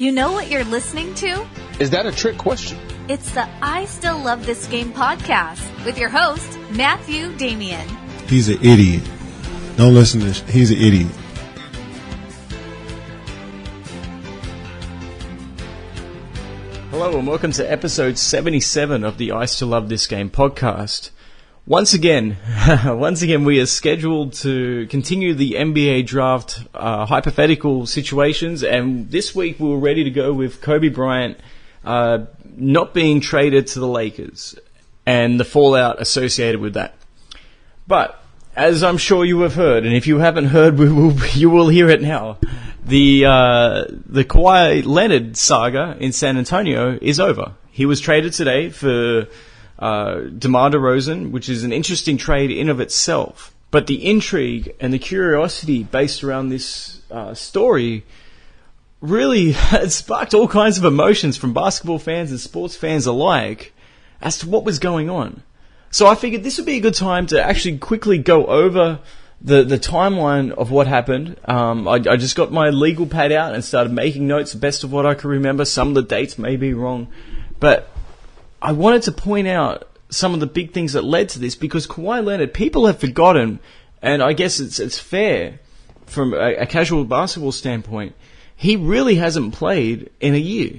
You know what you're listening to? Is that a trick question? It's the I Still Love This Game podcast with your host, Matthew Damian. He's an idiot. Don't listen to this. He's an idiot. Hello and welcome to episode 77 of the I Still Love This Game podcast. Once again, we are scheduled to continue the NBA draft hypothetical situations, and this week we were ready to go with Kobe Bryant not being traded to the Lakers and the fallout associated with that. But as I'm sure you have heard, and if you haven't heard, you will hear it now. The Kawhi Leonard saga in San Antonio is over. He was traded today for DeMar DeRozan, which is an interesting trade in of itself. But the intrigue and the curiosity based around this story really has sparked all kinds of emotions from basketball fans and sports fans alike as to what was going on. So I figured this would be a good time to actually quickly go over the timeline of what happened. I just got my legal pad out and started making notes, the best of what I can remember. Some of the dates may be wrong, but I wanted to point out some of the big things that led to this, because Kawhi Leonard, people have forgotten, and I guess it's fair from a casual basketball standpoint, he really hasn't played in a year.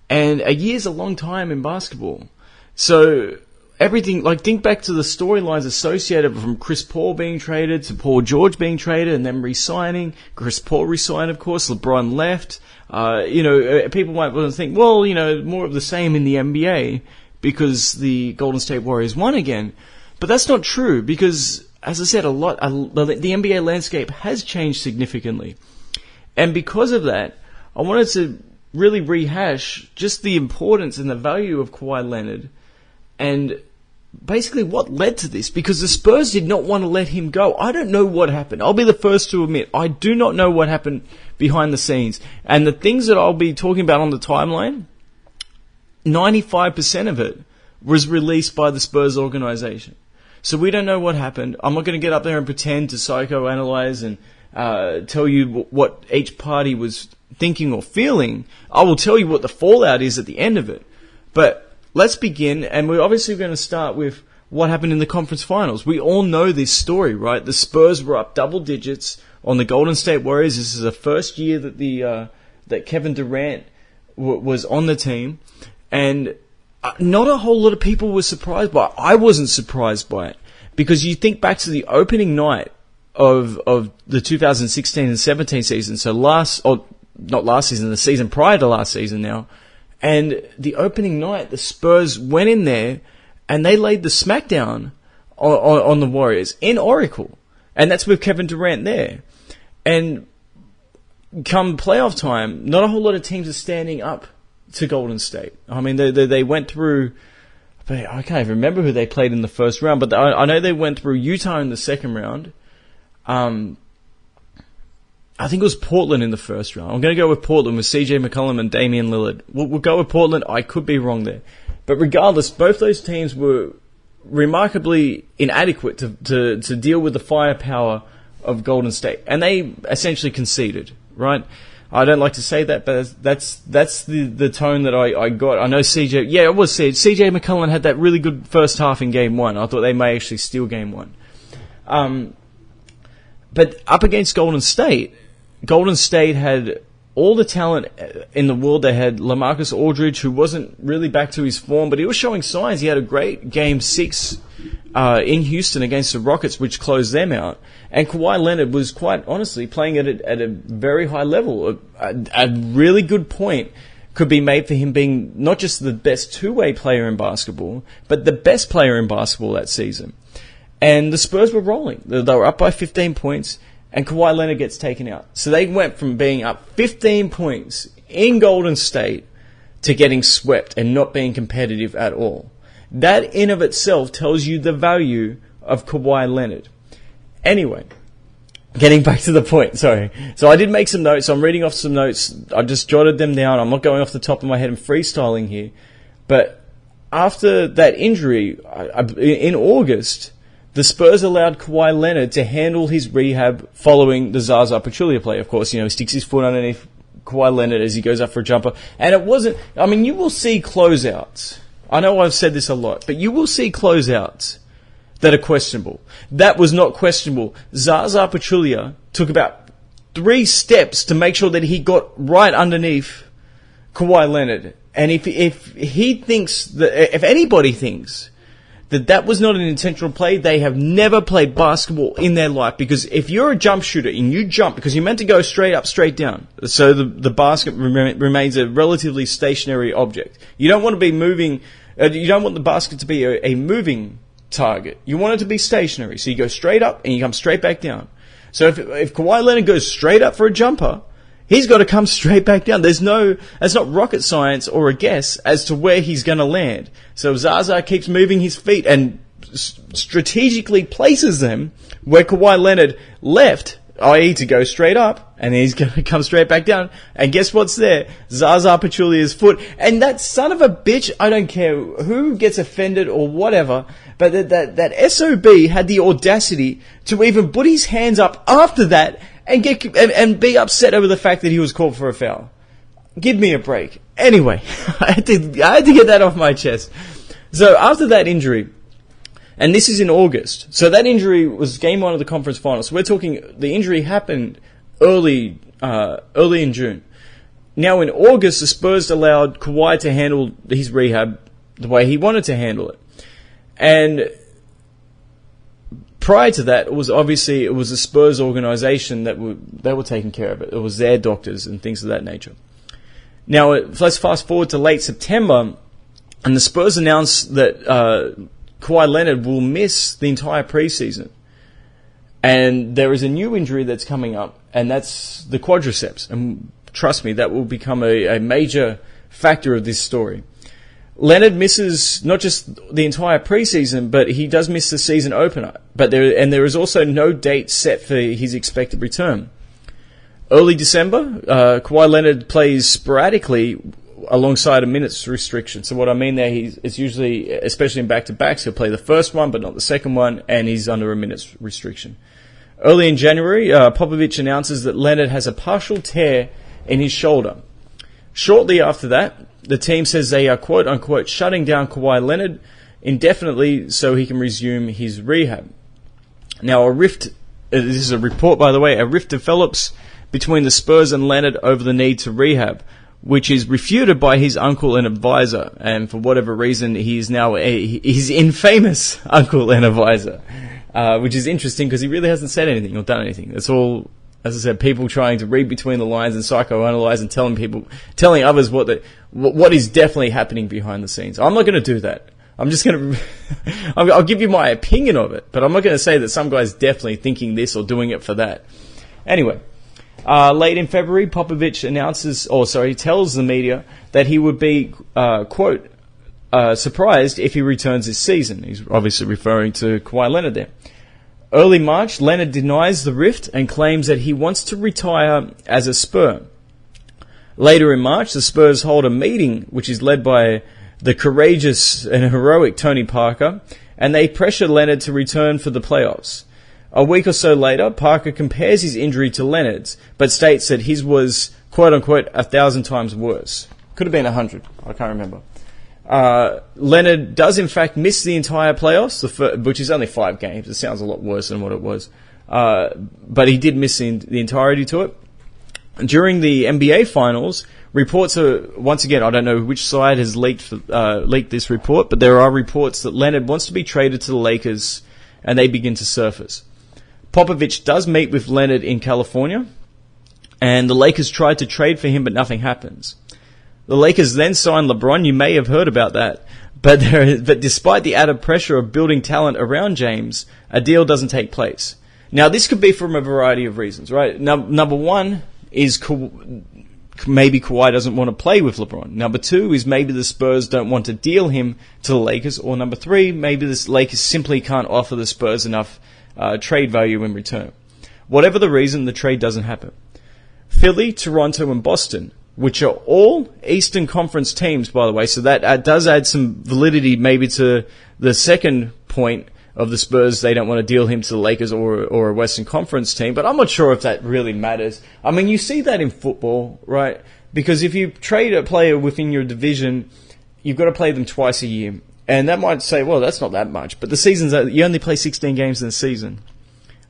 And a year's a long time in basketball. So everything, like, think back to the storylines associated from Chris Paul being traded to Paul George being traded and then re-signing. Chris Paul re-signed, of course. LeBron left. People might want to think, well, more of the same in the NBA because the Golden State Warriors won again. But that's not true because, as I said, the NBA landscape has changed significantly. And because of that, I wanted to really rehash just the importance and the value of Kawhi Leonard and basically what led to this, because the Spurs did not want to let him go. I don't know what happened. I'll be the first to admit, I do not know what happened behind the scenes. And the things that I'll be talking about on the timeline, 95% of it was released by the Spurs organization. So we don't know what happened. I'm not going to get up there and pretend to psychoanalyze and tell you what each party was thinking or feeling. I will tell you what the fallout is at the end of it. But let's begin, and we're obviously going to start with what happened in the conference finals. We all know this story, right? The Spurs were up double digits on the Golden State Warriors. This is the first year that that Kevin Durant was on the team, and not a whole lot of people were surprised by it. I wasn't surprised by it, because you think back to the opening night of the 2016 and 17 season, so not last season, the season prior to last season now. And the opening night, the Spurs went in there and they laid the smackdown on the Warriors in Oracle. And that's with Kevin Durant there. And come playoff time, not a whole lot of teams are standing up to Golden State. I mean, they went through, I can't even remember who they played in the first round, but I know they went through Utah in the second round. I think it was Portland in the first round. I'm going to go with Portland with CJ McCollum and Damian Lillard. We'll go with Portland. I could be wrong there. But regardless, both those teams were remarkably inadequate to deal with the firepower of Golden State. And they essentially conceded, right? I don't like to say that, but that's the tone that I got. I know it was CJ McCollum had that really good first half in Game 1. I thought they may actually steal Game 1. But up against Golden State had all the talent in the world. They had LaMarcus Aldridge, who wasn't really back to his form, but he was showing signs. He had a great Game 6 in Houston against the Rockets, which closed them out. And Kawhi Leonard was quite honestly playing at a very high level. A really good point could be made for him being not just the best two-way player in basketball, but the best player in basketball that season. And the Spurs were rolling. They were up by 15 points. And Kawhi Leonard gets taken out. So they went from being up 15 points in Golden State to getting swept and not being competitive at all. That in of itself tells you the value of Kawhi Leonard. Anyway, getting back to the point, sorry. So I did make some notes. I'm reading off some notes. I just jotted them down. I'm not going off the top of my head and freestyling here. But after that injury, in August, the Spurs allowed Kawhi Leonard to handle his rehab following the Zaza Pachulia play. Of course, he sticks his foot underneath Kawhi Leonard as he goes up for a jumper. And it wasn't, I mean, you will see closeouts. I know I've said this a lot, but you will see closeouts that are questionable. That was not questionable. Zaza Pachulia took about 3 steps to make sure that he got right underneath Kawhi Leonard. And if he thinks that, if anybody thinks that was not an intentional play, they have never played basketball in their life. Because if you're a jump shooter and you jump, because you're meant to go straight up, straight down, so the basket remains a relatively stationary object. You don't want to be moving, you don't want the basket to be a moving target. You want it to be stationary. So you go straight up and you come straight back down. So if Kawhi Leonard goes straight up for a jumper, he's got to come straight back down. That's not rocket science or a guess as to where he's going to land. So Zaza keeps moving his feet and strategically places them where Kawhi Leonard left, i.e. to go straight up, and he's going to come straight back down. And guess what's there? Zaza Pachulia's foot. And that son of a bitch, I don't care who gets offended or whatever, but that SOB had the audacity to even put his hands up after that and be upset over the fact that he was called for a foul. Give me a break. Anyway, I had to get that off my chest. So after that injury, and this is in August, so that injury was game 1 of the conference finals. So we're talking, the injury happened early in June. Now in August, the Spurs allowed Kawhi to handle his rehab the way he wanted to handle it. And prior to that, it was the Spurs organization that were taking care of it. It was their doctors and things of that nature. Now, let's fast forward to late September, and the Spurs announced that Kawhi Leonard will miss the entire preseason. And there is a new injury that's coming up, and that's the quadriceps. And trust me, that will become a major factor of this story. Leonard misses not just the entire preseason, but he does miss the season opener. But there is also no date set for his expected return. Early December, Kawhi Leonard plays sporadically alongside a minutes restriction. So what I mean there, it's usually, especially in back-to-backs, he'll play the first one but not the second one, and he's under a minutes restriction. Early in January, Popovich announces that Leonard has a partial tear in his shoulder. Shortly after that, the team says they are quote-unquote shutting down Kawhi Leonard indefinitely so he can resume his rehab. Now, this is a report, by the way, a rift develops between the Spurs and Leonard over the need to rehab, which is refuted by his uncle and advisor. And for whatever reason, he is now his infamous uncle and advisor, which is interesting because he really hasn't said anything or done anything. It's all, as I said, people trying to read between the lines and psychoanalyze and telling others what is definitely happening behind the scenes. I'm not going to do that. I'm just going to, I'll give you my opinion of it, but I'm not going to say that some guy's definitely thinking this or doing it for that. Anyway, late in February, Popovich tells the media that he would be, quote, surprised if he returns this season. He's obviously referring to Kawhi Leonard there. Early March, Leonard denies the rift and claims that he wants to retire as a Spur. Later in March, the Spurs hold a meeting, which is led by the courageous and heroic Tony Parker, and they pressure Leonard to return for the playoffs. A week or so later, Parker compares his injury to Leonard's, but states that his was, quote-unquote, 1,000 times worse. Could have been 100. I can't remember. Leonard does, in fact, miss the entire playoffs, which is only 5 games. It sounds a lot worse than what it was. But he did miss the entirety to it. During the NBA Finals, reports are, once again, I don't know which side has leaked this report, but there are reports that Leonard wants to be traded to the Lakers, and they begin to surface. Popovich does meet with Leonard in California, and the Lakers tried to trade for him, but nothing happens. The Lakers then sign LeBron. You may have heard about that. But despite the added pressure of building talent around James, a deal doesn't take place. Now, this could be from a variety of reasons, right? Number one is maybe Kawhi doesn't want to play with LeBron. Number two is maybe the Spurs don't want to deal him to the Lakers. Or number three, maybe the Lakers simply can't offer the Spurs enough trade value in return. Whatever the reason, the trade doesn't happen. Philly, Toronto, and Boston, which are all Eastern Conference teams, by the way, so that does add some validity maybe to the second point of the Spurs, they don't want to deal him to the Lakers or a Western Conference team. But I'm not sure if that really matters. I mean, you see that in football, right? Because if you trade a player within your division, you've got to play them twice a year. And that might say, well, that's not that much. But the season's, you only play 16 games in the season.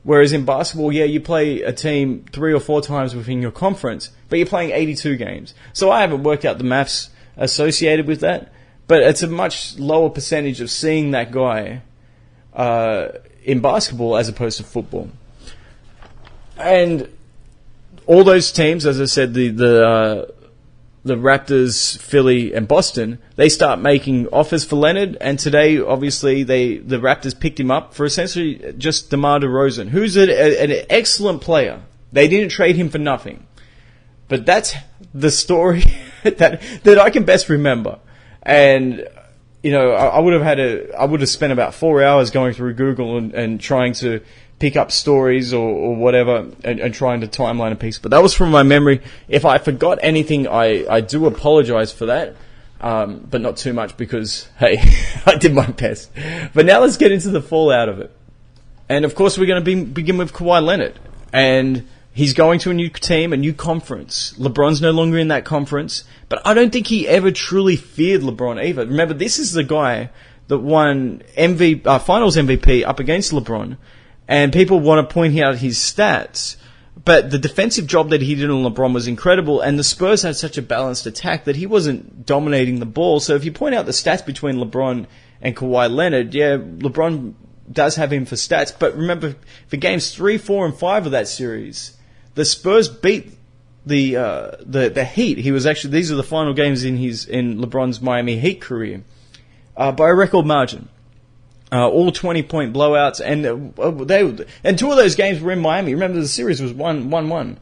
Whereas in basketball, yeah, you play a team 3 or 4 times within your conference, but you're playing 82 games. So I haven't worked out the maths associated with that, but it's a much lower percentage of seeing that guy in basketball as opposed to football. And all those teams, as I said, the Raptors, Philly, and Boston, they start making offers for Leonard, and today, obviously, the Raptors picked him up for essentially just DeMar DeRozan, who's an excellent player. They didn't trade him for nothing. But that's the story that I can best remember. And, you know, I would have spent about 4 hours going through Google and trying to pick up stories or whatever and trying to timeline a piece. But that was from my memory. If I forgot anything, I do apologize for that. But not too much because, hey, I did my best. But now let's get into the fallout of it. And of course, we're going to begin with Kawhi Leonard. And he's going to a new team, a new conference. LeBron's no longer in that conference. But I don't think he ever truly feared LeBron either. Remember, this is the guy that won Finals MVP up against LeBron. And people want to point out his stats. But the defensive job that he did on LeBron was incredible. And the Spurs had such a balanced attack that he wasn't dominating the ball. So if you point out the stats between LeBron and Kawhi Leonard, yeah, LeBron does have him for stats. But remember, for games 3, 4, and 5 of that series, the Spurs beat the Heat. These are the final games in LeBron's Miami Heat career, by a record margin. All 20-point blowouts, and 2 of those games were in Miami. Remember, the series was 1-1.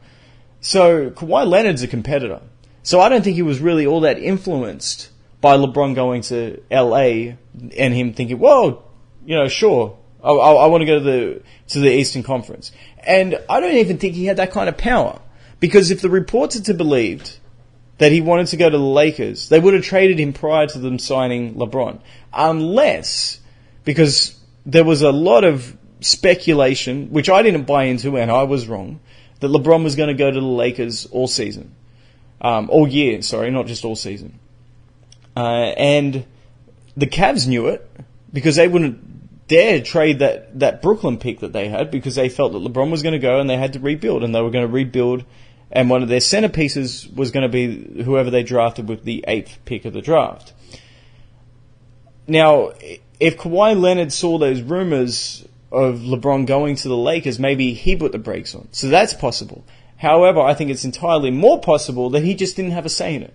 So Kawhi Leonard's a competitor. So I don't think he was really all that influenced by LeBron going to LA and him thinking, well, you know, sure, I want to go to the Eastern Conference. And I don't even think he had that kind of power, because if the reports are to be believed that he wanted to go to the Lakers, they would have traded him prior to them signing LeBron, unless. Because there was a lot of speculation, which I didn't buy into, and I was wrong, that LeBron was going to go to the Lakers all season. All year, sorry, not just all season. And the Cavs knew it, because they wouldn't dare trade that Brooklyn pick that they had, because they felt that LeBron was going to go and they had to rebuild, and they were going to rebuild, and one of their centerpieces was going to be whoever they drafted with the 8th pick of the draft. Now, if Kawhi Leonard saw those rumors of LeBron going to the Lakers, maybe he put the brakes on. So that's possible. However, I think it's entirely more possible that he just didn't have a say in it.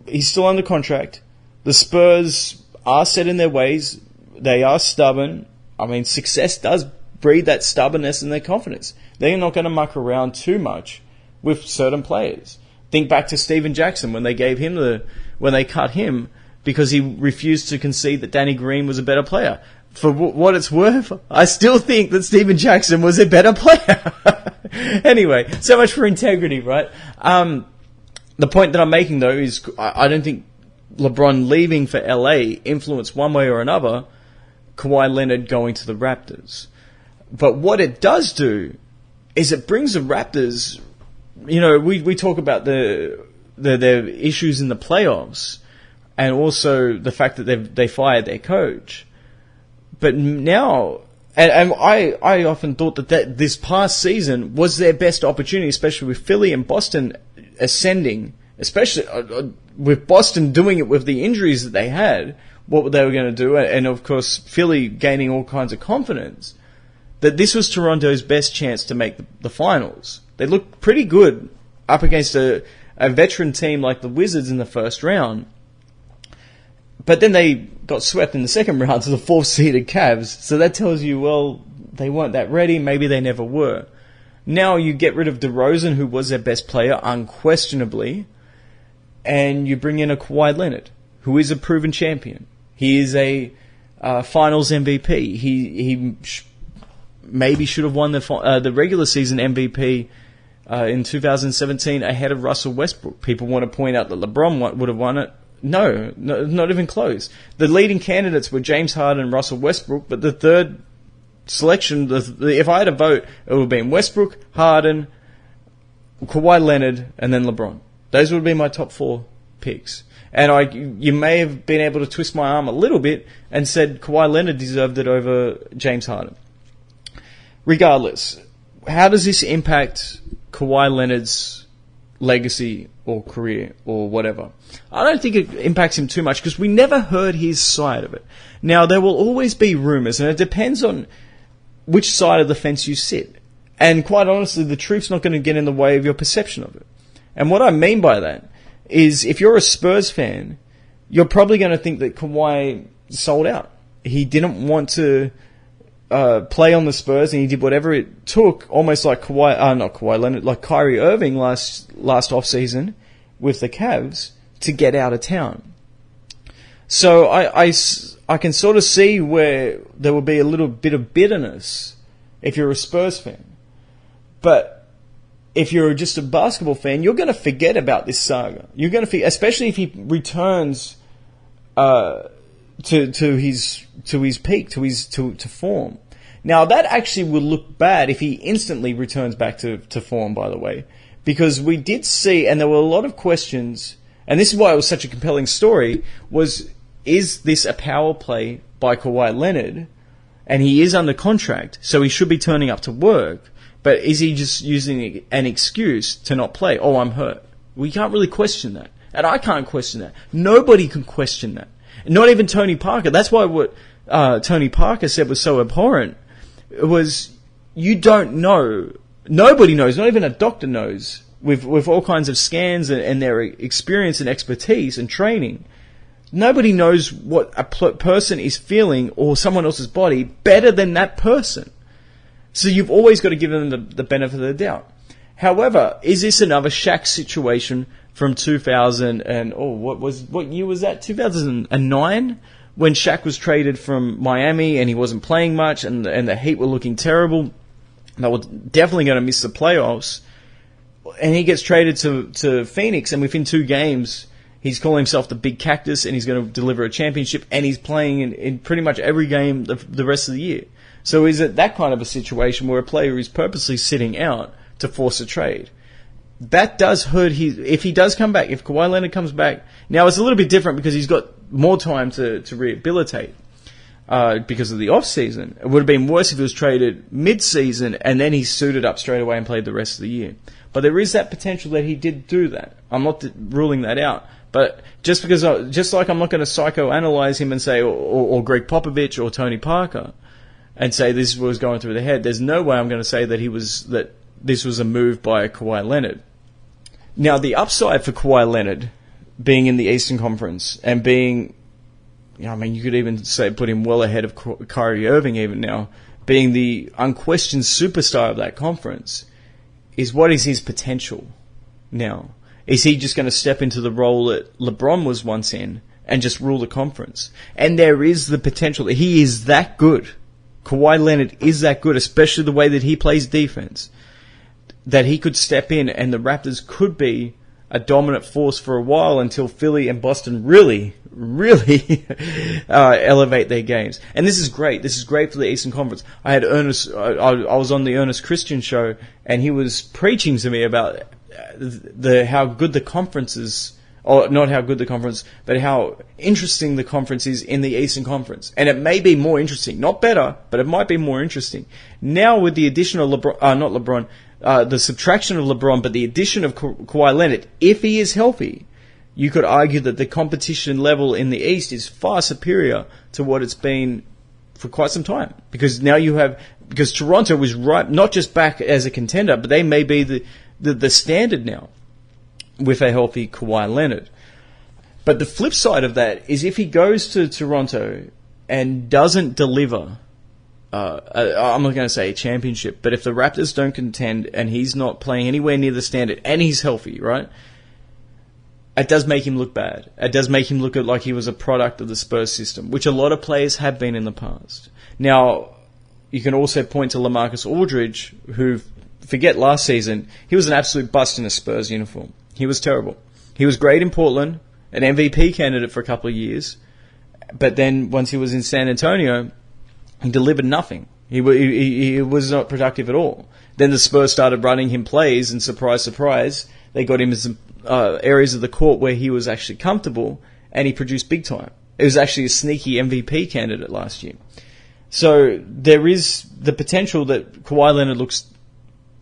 He's still under contract. The Spurs are set in their ways. They are stubborn. I mean, success does breed that stubbornness and their confidence. They're not going to muck around too much with certain players. Think back to Steven Jackson when they cut him, because he refused to concede that Danny Green was a better player. For what it's worth, I still think that Steven Jackson was a better player. Anyway, so much for integrity, right? The point that I'm making, though, is I don't think LeBron leaving for LA influenced one way or another Kawhi Leonard going to the Raptors. But what it does do is it brings the Raptors, you know, we talk about their issues in the playoffs, and also the fact that they fired their coach. But now, and I often thought that this past season was their best opportunity, especially with Philly and Boston ascending, especially with Boston doing it with the injuries that they had, what they were going to do, and of course Philly gaining all kinds of confidence, that this was Toronto's best chance to make the finals. They looked pretty good up against a veteran team like the Wizards in the first round. But then they got swept in the second round to the 4th-seeded Cavs. So that tells you, well, they weren't that ready. Maybe they never were. Now you get rid of DeRozan, who was their best player, unquestionably, and you bring in a Kawhi Leonard, who is a proven champion. He is a Finals MVP. He maybe should have won the regular season MVP in 2017 ahead of Russell Westbrook. People want to point out that LeBron would have won it. No, not even close. The leading candidates were James Harden and Russell Westbrook, but the third selection, if I had a vote, it would have been Westbrook, Harden, Kawhi Leonard, and then LeBron. Those would be my top 4 picks. And you may have been able to twist my arm a little bit and said Kawhi Leonard deserved it over James Harden. Regardless, how does this impact Kawhi Leonard's legacy or career or whatever? I don't think it impacts him too much because we never heard his side of it. Now, there will always be rumours, and it depends on which side of the fence you sit. And quite honestly, the truth's not going to get in the way of your perception of it. And what I mean by that is if you're a Spurs fan, you're probably going to think that Kawhi sold out. He didn't want to play on the Spurs, and he did whatever it took, almost like not Kawhi Leonard, like Kyrie Irving last off-season with the Cavs, to get out of town. So I can sort of see where there will be a little bit of bitterness if you're a Spurs fan. But if you're just a basketball fan, you're going to forget about this saga. You're going to especially if he returns to his peak, to form. Now that actually would look bad if he instantly returns back to form, by the way, because we did see, and there were a lot of questions, and this is why it was such a compelling story, is this a power play by Kawhi Leonard? And he is under contract, so he should be turning up to work. But is he just using an excuse to not play? Oh, I'm hurt. We can't really question that. And I can't question that. Nobody can question that. Not even Tony Parker. That's why what Tony Parker said was so abhorrent. It was, you don't know. Nobody knows. Not even a doctor knows. With all kinds of scans and their experience and expertise and training. Nobody knows what a person is feeling or someone else's body better than that person. So you've always got to give them the benefit of the doubt. However, is this another Shaq situation from 2000 and what year was that? 2009, when Shaq was traded from Miami and he wasn't playing much and the Heat were looking terrible. They were definitely going to miss the playoffs, and he gets traded to Phoenix, and within 2 games he's calling himself the Big Cactus and he's going to deliver a championship, and he's playing in pretty much every game the rest of the year. So is it that kind of a situation where a player is purposely sitting out to force a trade? That does hurt if he does come back, if Kawhi Leonard comes back. Now it's a little bit different because he's got more time to rehabilitate because of the off-season. It would have been worse if he was traded mid-season and then he suited up straight away and played the rest of the year. But there is that potential that he did do that. I'm not ruling that out. But just like I'm not going to psychoanalyze him and say, or Greg Popovich or Tony Parker, and say this was going through their head, there's no way I'm going to say that this was a move by Kawhi Leonard. Now, the upside for Kawhi Leonard being in the Eastern Conference and being, you could even say put him well ahead of Kyrie Irving even now, being the unquestioned superstar of that conference, is what is his potential now? Is he just going to step into the role that LeBron was once in and just rule the conference? And there is the potential that he is that good. Kawhi Leonard is that good, especially the way that he plays defense, that he could step in and the Raptors could be a dominant force for a while until Philly and Boston really elevate their games. And this is great. This is great for the Eastern Conference. I had Ernest. I was on the Ernest Christian show, and he was preaching to me about how good the conference is. Or not how good the conference, but how interesting the conference is in the Eastern Conference. And it may be more interesting. Not better, but it might be more interesting. Now with the addition of the subtraction of LeBron, but the addition of Kawhi Leonard, if he is healthy, you could argue that the competition level in the East is far superior to what it's been for quite some time. Because now because Toronto was right, not just back as a contender, but they may be the standard now, with a healthy Kawhi Leonard. But the flip side of that is if he goes to Toronto and doesn't deliver, I'm not going to say a championship, but if the Raptors don't contend and he's not playing anywhere near the standard and he's healthy, right, it does make him look bad. It does make him look like he was a product of the Spurs system, which a lot of players have been in the past. Now, you can also point to LaMarcus Aldridge, who, forget last season, he was an absolute bust in a Spurs uniform. He was terrible. He was great in Portland, an MVP candidate for a couple of years, but then once he was in San Antonio, he delivered nothing. He was not productive at all. Then the Spurs started running him plays, and surprise, surprise, they got him in some areas of the court where he was actually comfortable, and he produced big time. It was actually a sneaky MVP candidate last year. So there is the potential that Kawhi Leonard looks,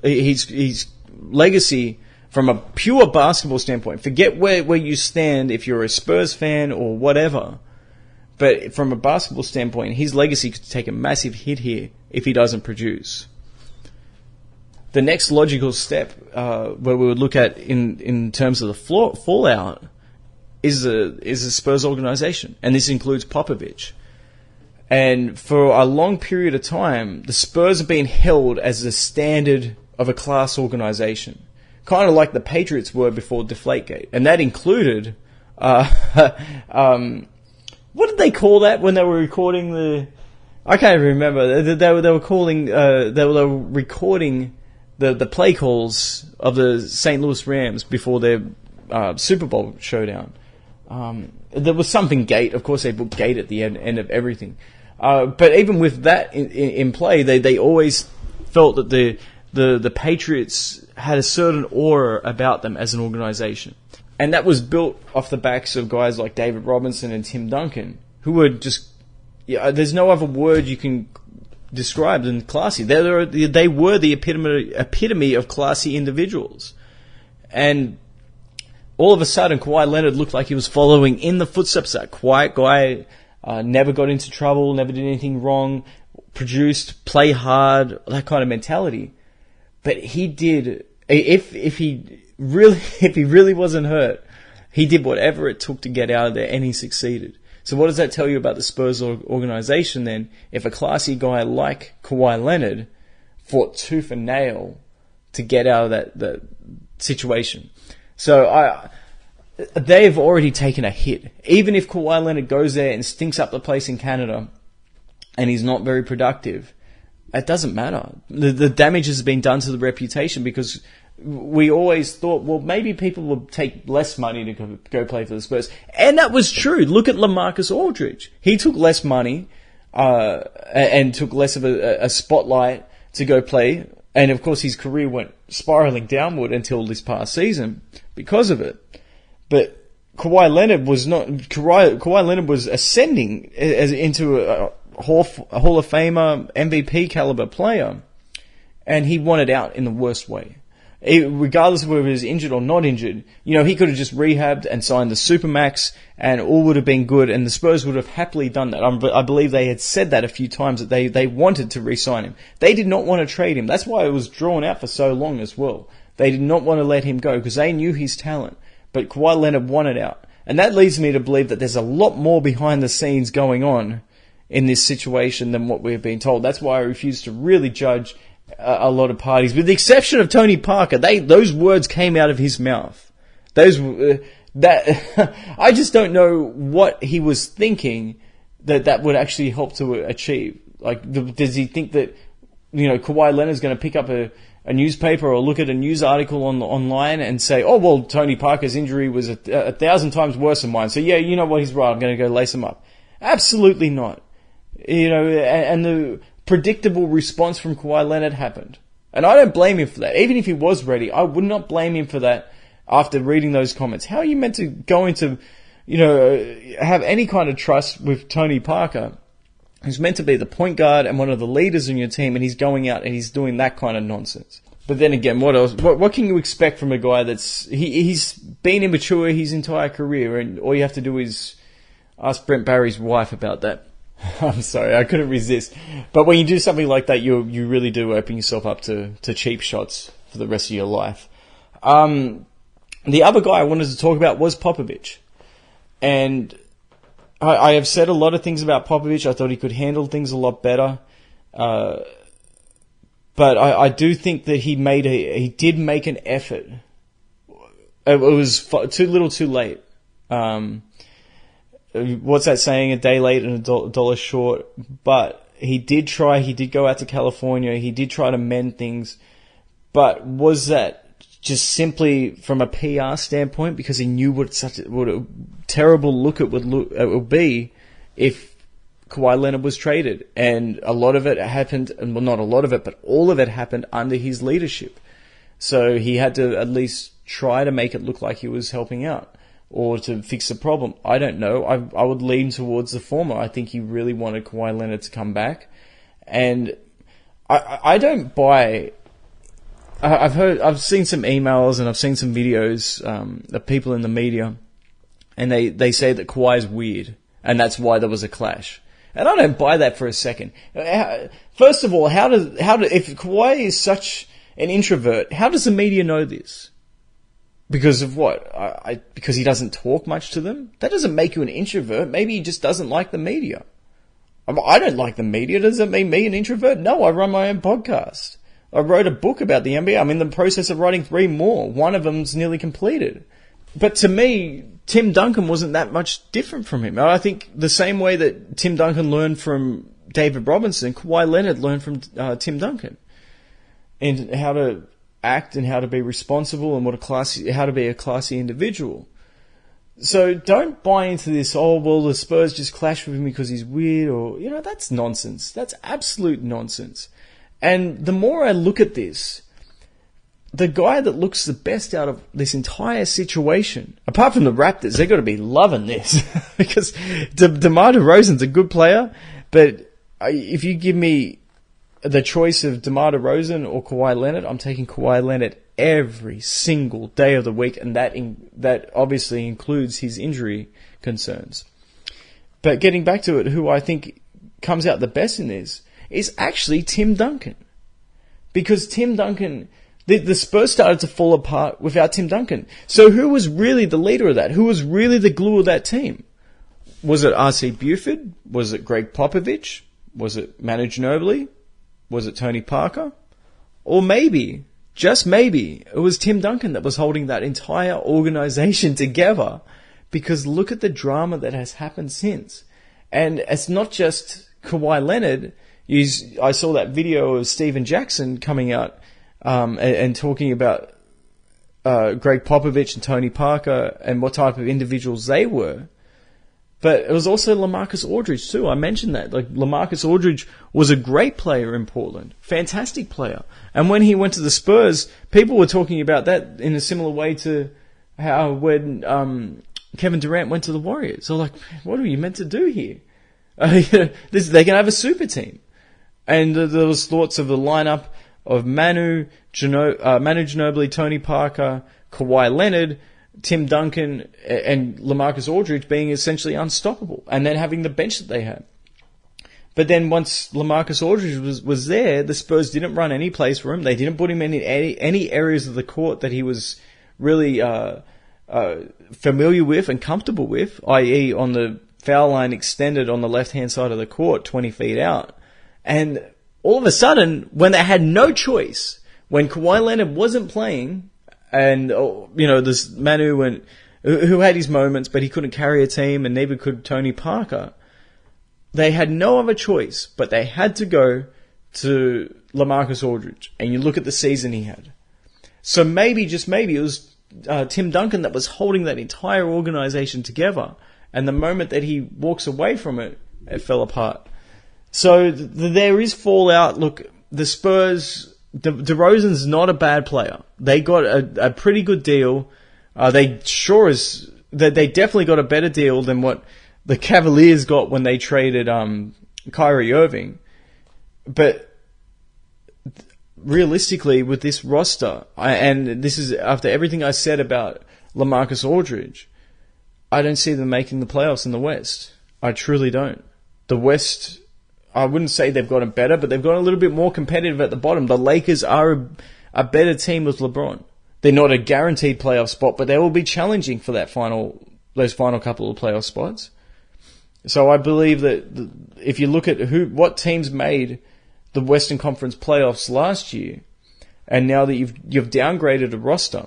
his legacy from a pure basketball standpoint, forget where you stand if you're a Spurs fan or whatever, but from a basketball standpoint, his legacy could take a massive hit here if he doesn't produce. The next logical step where we would look at in terms of the fallout is the Spurs organization, and this includes Popovich. And for a long period of time, the Spurs have been held as the standard of a class organization, kind of like the Patriots were before Deflategate, and that included what did they call that when they were recording the? I can't even remember. They were calling they were recording the play calls of the St. Louis Rams before their Super Bowl showdown. There was something Gate. Of course, they put Gate at the end of everything. But even with that in play, they always felt that the Patriots had a certain aura about them as an organization. And that was built off the backs of guys like David Robinson and Tim Duncan, who were just, there's no other word you can describe than classy. They were the epitome of classy individuals. And all of a sudden, Kawhi Leonard looked like he was following in the footsteps of that quiet guy, never got into trouble, never did anything wrong, produced, play hard, that kind of mentality. But he did, if he really wasn't hurt, he did whatever it took to get out of there, and he succeeded. So what does that tell you about the Spurs organization then? If a classy guy like Kawhi Leonard fought tooth and nail to get out of that situation. So they've already taken a hit. Even if Kawhi Leonard goes there and stinks up the place in Canada and he's not very productive, it doesn't matter. The damage has been done to the reputation, because we always thought, well, maybe people would take less money to go play for the Spurs. And that was true. Look at LaMarcus Aldridge. He took less money and took less of a spotlight to go play. And, of course, his career went spiraling downward until this past season because of it. But Kawhi Leonard was not. Kawhi Leonard was ascending into a Hall of Famer, MVP caliber player, and he wanted out in the worst way. Regardless of whether he was injured or not injured, he could have just rehabbed and signed the Supermax, and all would have been good, and the Spurs would have happily done that. I believe they had said that a few times, that they wanted to re-sign him. They did not want to trade him. That's why it was drawn out for so long as well. They did not want to let him go because they knew his talent. But Kawhi Leonard wanted out. And that leads me to believe that there's a lot more behind the scenes going on in this situation than what we've been told. That's why I refuse to really judge a lot of parties, with the exception of Tony Parker. Those words came out of his mouth. I just don't know what he was thinking that would actually help to achieve. Like, does he think that Kawhi Leonard's going to pick up a newspaper or look at a news article online and say, oh well, Tony Parker's injury was a 1,000 times worse than mine, so yeah, you know what, he's right, I'm going to go lace him up? Absolutely not. And the predictable response from Kawhi Leonard happened. And I don't blame him for that. Even if he was ready, I would not blame him for that after reading those comments. How are you meant to go into, have any kind of trust with Tony Parker, who's meant to be the point guard and one of the leaders in your team, and he's going out and he's doing that kind of nonsense? But then again, what else? What can you expect from a guy he's been immature his entire career, and all you have to do is ask Brent Barry's wife about that. I'm sorry, I couldn't resist. But when you do something like that, you really do open yourself up to cheap shots for the rest of your life. The other guy I wanted to talk about was Popovich. And I have said a lot of things about Popovich. I thought he could handle things a lot better. But I do think that he did make an effort. It was too little too late. What's that saying? A day late and a dollar short. But he did try. He did go out to California. He did try to mend things. But was that just simply from a PR standpoint, because he knew what a terrible look it would be if Kawhi Leonard was traded. And a lot of it happened, well, not a lot of it, but all of it happened under his leadership. So he had to at least try to make it look like he was helping out or to fix the problem. I don't know. I would lean towards the former. I think he really wanted Kawhi Leonard to come back. And I don't buy... I've seen some emails and I've seen some videos of people in the media, and they say that Kawhi is weird, and that's why there was a clash. And I don't buy that for a second. First of all, if Kawhi is such an introvert, how does the media know this? Because of what? Because he doesn't talk much to them? That doesn't make you an introvert. Maybe he just doesn't like the media. I don't like the media. Does that make me an introvert? No, I run my own podcast. I wrote a book about the NBA. I'm in the process of writing 3 more. One of them's nearly completed. But to me, Tim Duncan wasn't that much different from him. I think the same way that Tim Duncan learned from David Robinson, Kawhi Leonard learned from Tim Duncan. And how to act and how to be responsible and how to be a classy individual. So don't buy into this, oh, well, the Spurs just clashed with him because he's weird, or, that's nonsense. That's absolute nonsense. And the more I look at this, the guy that looks the best out of this entire situation, apart from the Raptors, they've got to be loving this because DeMar DeRozan's a good player, but if you give me the choice of DeMar DeRozan or Kawhi Leonard, I'm taking Kawhi Leonard every single day of the week, and that obviously includes his injury concerns. But getting back to it, who I think comes out the best in this is actually Tim Duncan. Because Tim Duncan, the Spurs started to fall apart without Tim Duncan. So who was really the leader of that? Who was really the glue of that team? Was it R.C. Buford? Was it Greg Popovich? Was it Manu Ginobili? Was it Tony Parker? Or maybe, just maybe, it was Tim Duncan that was holding that entire organization together. Because look at the drama that has happened since. And it's not just Kawhi Leonard. I saw that video of Steven Jackson coming out and talking about Greg Popovich and Tony Parker and what type of individuals they were. But it was also LaMarcus Aldridge too. I mentioned that. Like, LaMarcus Aldridge was a great player in Portland. Fantastic player. And when he went to the Spurs, people were talking about that in a similar way to how when Kevin Durant went to the Warriors. So like, what are you meant to do here? They can have a super team. And there was thoughts of the lineup of Manu Ginobili, Tony Parker, Kawhi Leonard, Tim Duncan, and LaMarcus Aldridge being essentially unstoppable, and then having the bench that they had. But then once LaMarcus Aldridge was there, the Spurs didn't run any plays for him. They didn't put him in any areas of the court that he was really familiar with and comfortable with, i.e. on the foul line extended on the left-hand side of the court, 20 feet out. And all of a sudden, when they had no choice, when Kawhi Leonard wasn't playing, and, this Manu who had his moments, but he couldn't carry a team, and neither could Tony Parker, they had no other choice, but they had to go to LaMarcus Aldridge. And you look at the season he had. So maybe, just maybe, it was Tim Duncan that was holding that entire organization together. And the moment that he walks away from it, it fell apart. So there is fallout. Look, the Spurs, DeRozan's not a bad player. They got a pretty good deal. They definitely got a better deal than what the Cavaliers got when they traded Kyrie Irving. But realistically, with this roster, and this is after everything I said about LaMarcus Aldridge, I don't see them making the playoffs in the West. I truly don't. The West, I wouldn't say they've gotten better, but they've gotten a little bit more competitive at the bottom. The Lakers are a better team with LeBron. They're not a guaranteed playoff spot, but they will be challenging for those final couple of playoff spots. So I believe that if you look at what teams made the Western Conference playoffs last year, and now that you've downgraded a roster,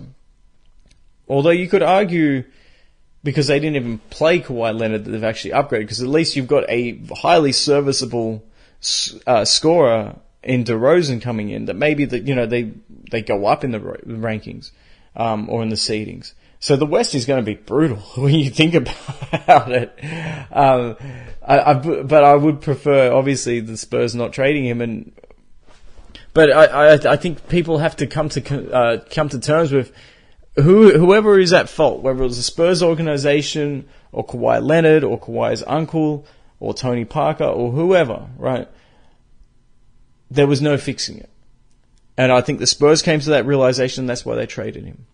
although you could argue, because they didn't even play Kawhi Leonard, that they've actually upgraded, because at least you've got a highly serviceable scorer in DeRozan coming in, that maybe they go up in the rankings. or in the seedings. So the West is going to be brutal when you think about it. But I would prefer, obviously, the Spurs not trading him. But I think people have to come to terms with whoever is at fault, whether it was the Spurs organization or Kawhi Leonard or Kawhi's uncle or Tony Parker or whoever, right? There was no fixing it. And I think the Spurs came to that realization, and that's why they traded him.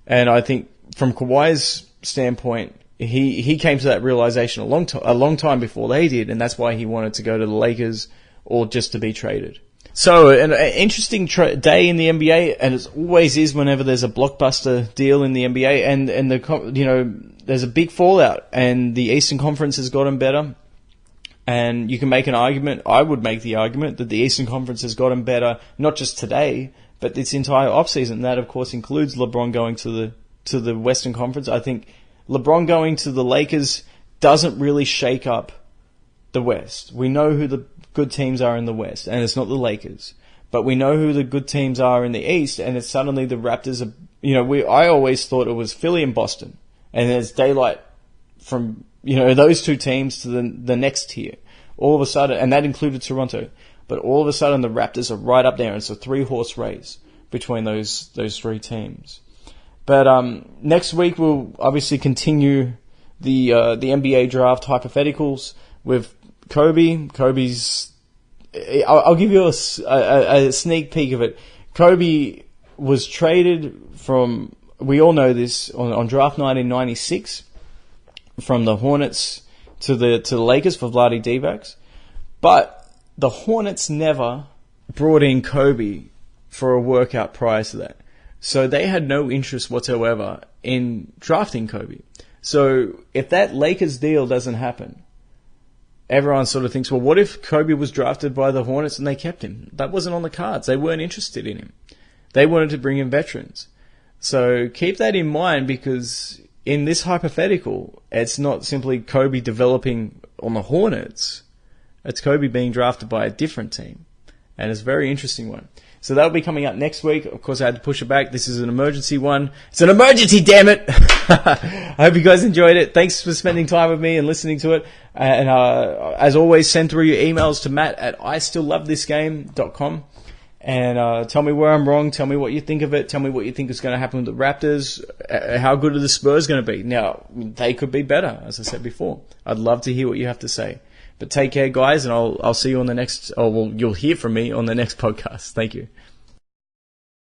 And I think from Kawhi's standpoint, he came to that realization a long time before they did, and that's why he wanted to go to the Lakers or just to be traded. So an interesting day in the NBA, and it always is whenever there's a blockbuster deal in the NBA, and there's a big fallout, and the Eastern Conference has gotten better. And you can make an argument, I would make the argument, that the Eastern Conference has gotten better, not just today, but this entire offseason. That, of course, includes LeBron going to the Western Conference. I think LeBron going to the Lakers doesn't really shake up the West. We know who the good teams are in the West, and it's not the Lakers. But we know who the good teams are in the East, and it's suddenly the Raptors are, I always thought it was Philly and Boston. And there's daylight from, those two teams to the next tier. All of a sudden, and that included Toronto, but all of a sudden the Raptors are right up there, and it's a 3-horse race between those three teams. But next week we'll obviously continue the NBA draft hypotheticals with Kobe. I'll give you a sneak peek of it. Kobe was traded from, we all know this, on draft night in 96, from the Hornets to the Lakers for Vlade Divac. But the Hornets never brought in Kobe for a workout prior to that. So they had no interest whatsoever in drafting Kobe. So if that Lakers deal doesn't happen, everyone sort of thinks, well, what if Kobe was drafted by the Hornets and they kept him? That wasn't on the cards. They weren't interested in him. They wanted to bring in veterans. So keep that in mind, because in this hypothetical, it's not simply Kobe developing on the Hornets. It's Kobe being drafted by a different team. And it's a very interesting one. So that'll be coming up next week. Of course, I had to push it back. This is an emergency one. It's an emergency, damn it! I hope you guys enjoyed it. Thanks for spending time with me and listening to it. And as always, send through your emails to matt@istilllovethisgame.com. And tell me where I'm wrong. Tell me what you think of it. Tell me what you think is going to happen with the Raptors. How good are the Spurs going to be? Now, they could be better, as I said before. I'd love to hear what you have to say. But take care, guys, and I'll see you on the next, you'll hear from me on the next podcast. Thank you.